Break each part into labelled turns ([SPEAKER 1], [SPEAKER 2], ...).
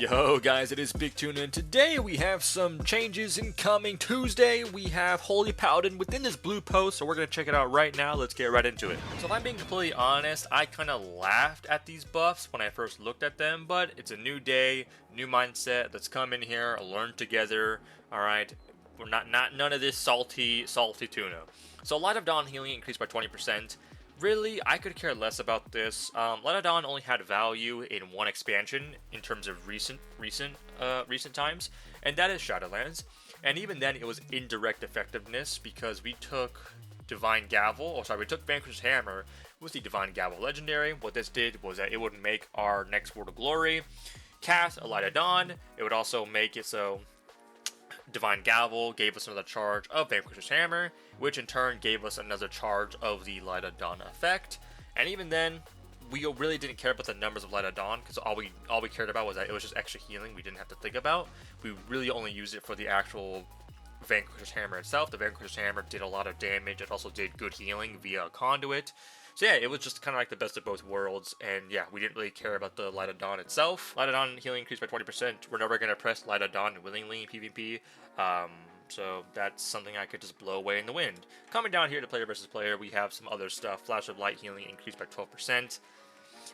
[SPEAKER 1] Yo guys, it is Big Tuna, and today we have some changes incoming. Tuesday, we have Holy Paladin within this blue post, so we're going to check it out right now. Let's get right into it. So if I'm being completely honest, I kind of laughed at these buffs when I first looked at them, but it's a new day, new mindset. Let's come in here, learn together, alright? We're not none of this salty tuna. So Light of Dawn healing increased by 20%. Really, I could care less about this. Light of Dawn only had value in one expansion in terms of recent times, and that is Shadowlands. And even then, it was indirect effectiveness because we took we took Vanquish's Hammer with the Divine Gavel Legendary. What this did was that it would make our next World of Glory cast a Light of Dawn. It would also make it so Divine Gavel gave us another charge of Vanquish's Hammer, which in turn gave us another charge of the Light of Dawn effect. And even then, we really didn't care about the numbers of Light of Dawn, because all we cared about was that it was just extra healing we didn't have to think about. We really only used it for the actual Vanquish's Hammer itself. The Vanquish's Hammer did a lot of damage. It also did good healing via Conduit. So yeah, it was just kind of like the best of both worlds, and yeah, we didn't really care about the Light of Dawn itself. Light of Dawn healing increased by 20%. We're never going to press Light of Dawn willingly in PvP, so that's something I could just blow away in the wind. Coming down here to player versus player, we have some other stuff. Flash of Light healing increased by 12%.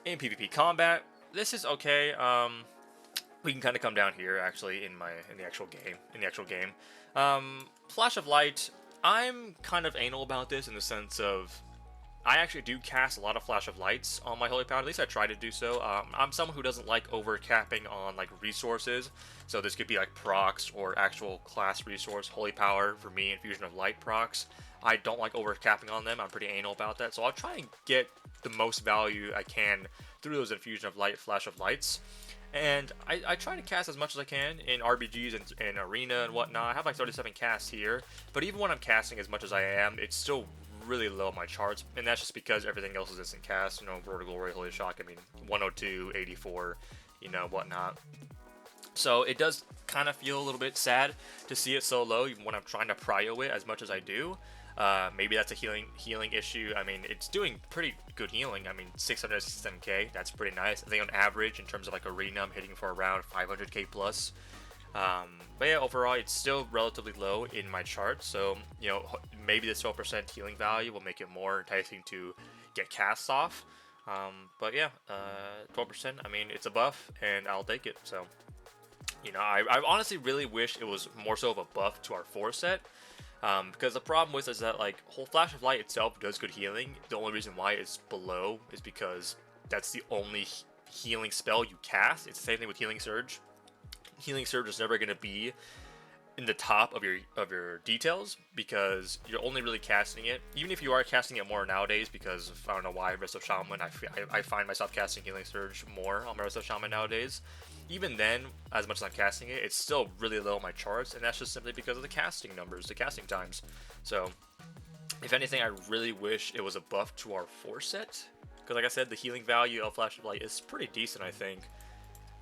[SPEAKER 1] In PvP combat, this is okay. We can kind of come down here actually in the actual game. Flash of Light, I'm kind of anal about this in the sense of I actually do cast a lot of Flash of Lights on my Holy Paladin. At least I try to do so. I'm someone who doesn't like over capping on like resources. So this could be like procs or actual class resource. Holy Power for me, Infusion of Light procs. I don't like over capping on them. I'm pretty anal about that. So I'll try and get the most value I can through those Infusion of Light, Flash of Lights. And I try to cast as much as I can in RBGs and Arena and whatnot. I have like 37 casts here. But even when I'm casting as much as I am, it's still really low on my charts, and that's just because everything else is instant cast. You know, World of Glory, Holy Shock, I mean, 102, 84, you know, whatnot. So it does kind of feel a little bit sad to see it so low, even when I'm trying to prio it as much as I do. Maybe that's a healing issue. I mean, it's doing pretty good healing. I mean, 667k, that's pretty nice. I think on average, in terms of like Arena, I'm hitting for around 500k plus. But yeah, overall, it's still relatively low in my chart, so, you know, maybe this 12% healing value will make it more enticing to get casts off. But yeah, 12%, I mean, it's a buff, and I'll take it. So, you know, I honestly really wish it was more so of a buff to our 4 set, because the problem with it is that, like, whole Flash of Light itself does good healing. The only reason why it's below is because that's the only healing spell you cast. It's the same thing with Healing Surge. Healing Surge is never going to be in the top of your details because you're only really casting it, even if you are casting it more nowadays, because I don't know why Resto Shaman, I find myself casting Healing Surge more on Resto Shaman nowadays. Even then, as much as I'm casting it, it's still really low on my charts, and that's just simply because of the casting numbers, the casting times. So if anything, I really wish it was a buff to our 4 set, because like I said, the healing value of Flash of Light is pretty decent, I think.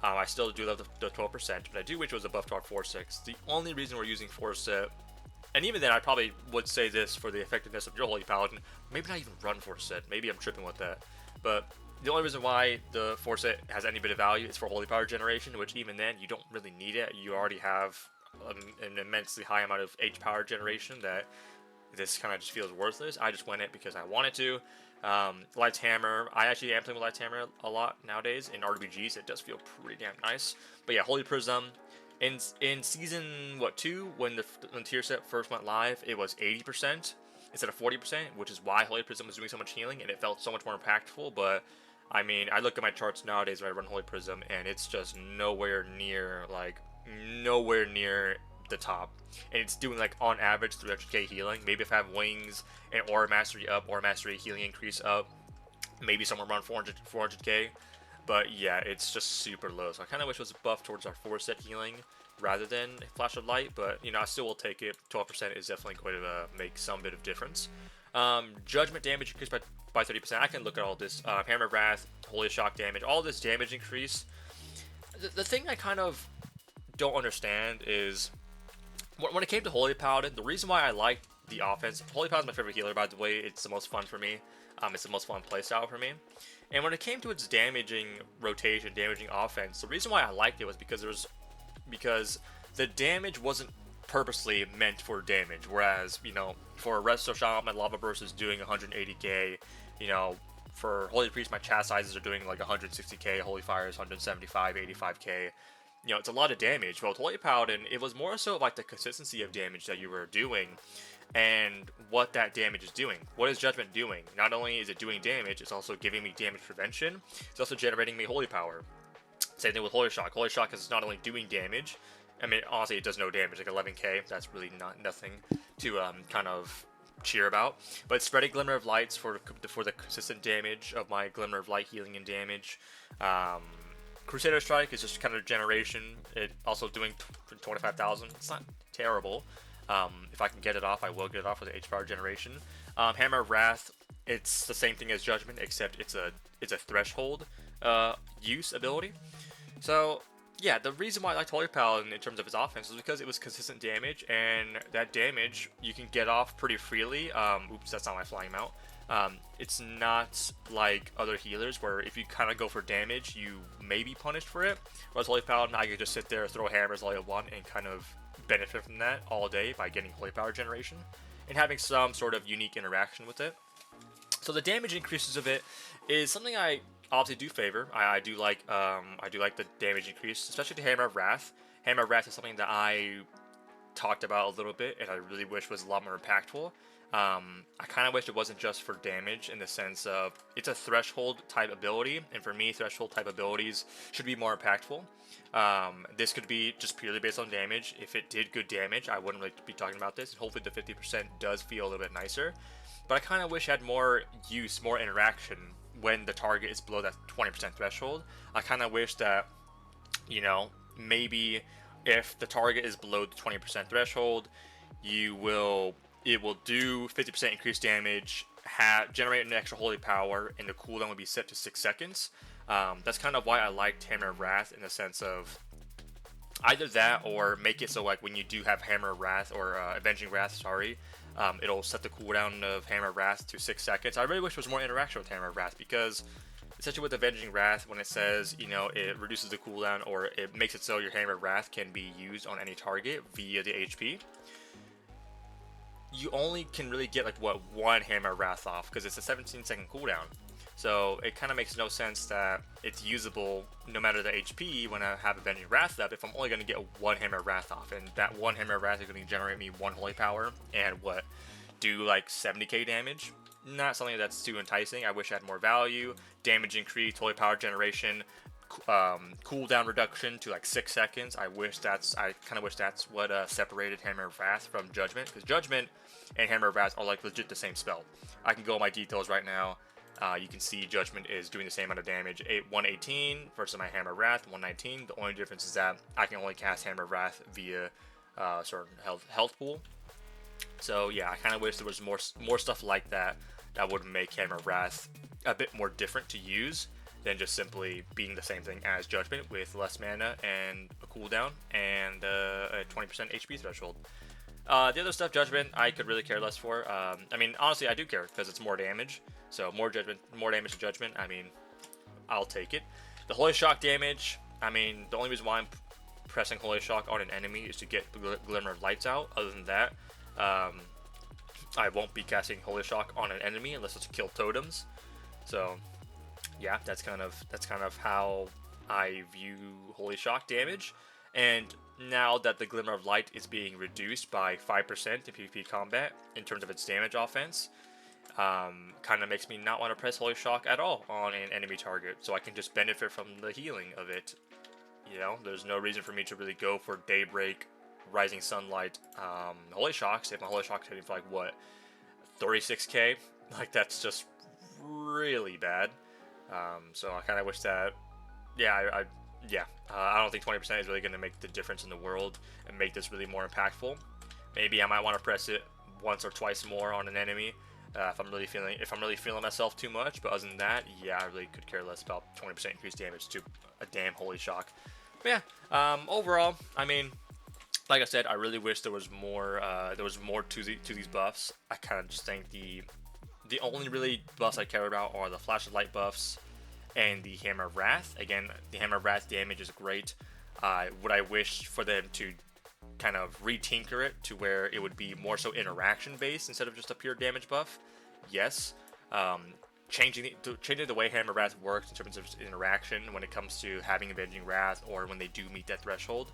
[SPEAKER 1] I still do love the 12%, but I do wish it was a buff to our 4-6. The only reason we're using 4 set, and even then I probably would say this for the effectiveness of your Holy Paladin, maybe not even run 4 set, maybe I'm tripping with that, but the only reason why the 4 set has any bit of value is for Holy Power generation, which even then you don't really need it. You already have an immensely high amount of H power generation that this kind of just feels worthless. I just went it because I wanted to. Light's Hammer, I actually am playing with Light's Hammer a lot nowadays in RBGs. It does feel pretty damn nice. But yeah, Holy Prism, in season 2, when the tier set first went live, it was 80% instead of 40%, which is why Holy Prism was doing so much healing and it felt so much more impactful. But I mean, I look at my charts nowadays when I run Holy Prism, and it's just nowhere near the top, and it's doing like on average 300k healing. Maybe if I have wings and aura mastery up, aura mastery healing increase up, maybe somewhere around 400k. But yeah, it's just super low, so I kind of wish it was a buff towards our 4 set healing rather than Flash of Light. But you know, I still will take it. 12% is definitely going to make some bit of difference. Judgment damage increased by 30%. I can look at all this. Hammer of Wrath, Holy Shock damage, all this damage increase. The thing I kind of don't understand is when it came to Holy Paladin, the reason why I liked the offense. Holy Paladin is my favorite healer, by the way. It's the most fun for me. It's the most fun playstyle for me. And when it came to its damaging rotation, damaging offense, the reason why I liked it was because the damage wasn't purposely meant for damage. Whereas, you know, for a Resto Shot, my Lava Burst is doing 180k. You know, for Holy Priest, my Chastises are doing like 160k. Holy Fire is 175, 85k. You know, it's a lot of damage. Well, with Holy Paladin, it was more so like the consistency of damage that you were doing and what that damage is doing. What is Judgment doing? Not only is it doing damage, it's also giving me damage prevention. It's also generating me Holy Power. Same thing with Holy Shock. Holy Shock is not only doing damage, I mean, honestly, it does no damage, like 11k. That's really nothing to kind of cheer about. But spreading Glimmer of Lights for the consistent damage of my Glimmer of Light healing and damage. Crusader Strike is just kind of generation. It also doing 25,000. It's not terrible. If I can get it off, I will get it off with the H-Power generation. Hammer of Wrath, it's the same thing as Judgment, except it's a threshold use ability. So yeah, the reason why I liked Holy Paladin in terms of its offense is because it was consistent damage, and that damage you can get off pretty freely. Oops, that's not my flying mount. It's not like other healers where if you kind of go for damage, you may be punished for it. Whereas Holy Paladin, I could just sit there, throw hammers all I want, and kind of benefit from that all day by getting Holy Power generation and having some sort of unique interaction with it. So the damage increases of it is something I obviously do favor. I do like the damage increase, especially the Hammer of Wrath. Hammer of Wrath is something that I talked about a little bit, and I really wish was a lot more impactful. I kind of wish it wasn't just for damage in the sense of it's a threshold type ability, and for me, threshold type abilities should be more impactful. This could be just purely based on damage. If it did good damage, I wouldn't really be talking about this, and hopefully the 50% does feel a little bit nicer. But I kind of wish it had more use, more interaction when the target is below that 20% threshold. I kind of wish that, you know, maybe if the target is below the 20% threshold, it will do 50% increased damage, generate an extra Holy Power, and the cooldown would be set to 6 seconds. That's kind of why I liked Hammer of Wrath, in the sense of either that or make it so like when you do have Hammer of Wrath or Avenging Wrath, sorry, it'll set the cooldown of Hammer of Wrath to 6 seconds. I really wish there was more interaction with Hammer of Wrath, because especially with Avenging Wrath, when it says, you know, it reduces the cooldown or it makes it so your Hammer of Wrath can be used on any target via the HP, you only can really get like one Hammer of Wrath off, because it's a 17-second cooldown. So it kind of makes no sense that it's usable no matter the HP when I have Avenging Wrath up, if I'm only going to get one Hammer of Wrath off, and that one Hammer of Wrath is going to generate me one Holy Power and do like 70k damage. Not something that's too enticing. I wish I had more value, damage increase, Holy Power generation, cooldown reduction to like 6 seconds. I kind of wish that's what separated Hammer of Wrath from Judgment, because Judgment and Hammer of Wrath are like legit the same spell. I can go in my details right now. You can see Judgment is doing the same amount of damage, 118 versus my Hammer of Wrath, 119. The only difference is that I can only cast Hammer of Wrath via certain health pool. So yeah, I kind of wish there was more stuff like that would make Hammer of Wrath a bit more different to use than just simply being the same thing as Judgment with less mana and a cooldown and a 20% HP threshold. The other stuff, Judgment, I could really care less for. I mean, honestly, I do care, because it's more damage. So more damage to Judgment, I mean, I'll take it. The Holy Shock damage, I mean, the only reason why I'm pressing Holy Shock on an enemy is to get Glimmer of Lights out. Other than that, I won't be casting Holy Shock on an enemy unless it's to kill totems. So yeah, that's kind of how I view Holy Shock damage. And now that the Glimmer of Light is being reduced by 5% in PvP combat in terms of its damage offense, kind of makes me not want to press Holy Shock at all on an enemy target, so I can just benefit from the healing of it. You know, there's no reason for me to really go for Daybreak, Rising Sunlight, Holy Shocks if my Holy Shock's hitting for like what, 36k? Like, that's just really bad. So I kind of wish that, I don't think 20% is really going to make the difference in the world and make this really more impactful. Maybe I might want to press it once or twice more on an enemy if I'm really feeling myself too much. But other than that, yeah, I really could care less about 20% increased damage to a damn Holy Shock. But yeah, overall, I mean, Like I said, I really wish there was more. There was more to these buffs. I kind of just think the only really buffs I care about are the flash of light buffs and the hammer of wrath. Again, the hammer of wrath damage is great. Would I wish for them to kind of retinker it to where it would be more so interaction based instead of just a pure damage buff? Yes. Changing the way hammer of wrath works in terms of interaction when it comes to having avenging wrath or when they do meet that threshold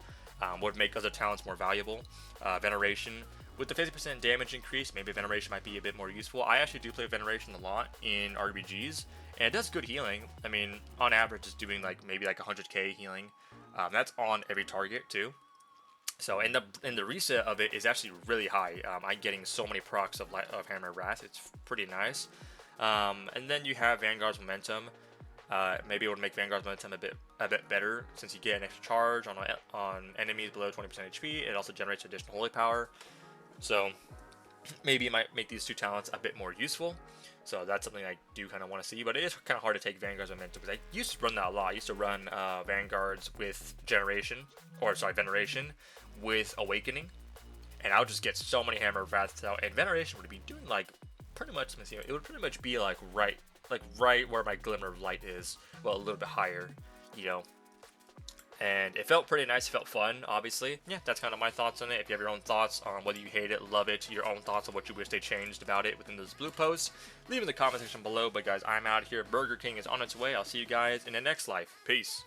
[SPEAKER 1] would make other talents more valuable. Veneration, with the 50% damage increase, maybe Veneration might be a bit more useful. I actually do play Veneration a lot in RBGs, and it does good healing. I mean, on average, it's doing like maybe like 100k healing. That's on every target too. So, and the reset of it is actually really high. I'm getting so many procs of Hammer of Wrath. It's pretty nice. And then you have Vanguard's Momentum. Maybe it would make Vanguard's Momentum a bit better since you get an extra charge on enemies below 20% HP. It also generates additional holy power. So maybe it might make these two talents a bit more useful. So that's something I do kind of want to see, but it is kind of hard to take Vanguard's Momentum because I used to run that a lot. I used to run Vanguards with Veneration with Awakening, and I would just get so many Hammer of Wrath out, and Veneration would be doing like pretty much, it would pretty much be like right where my Glimmer of Light is, well, a little bit higher, you know. And it felt pretty nice, it felt fun, obviously. Yeah, that's kind of my thoughts on it. If you have your own thoughts on whether you hate it, love it, your own thoughts on what you wish they changed about it within those blue posts, leave in the comment section below. But guys, I'm out here. Burger King is on its way. I'll see you guys in the next life. Peace.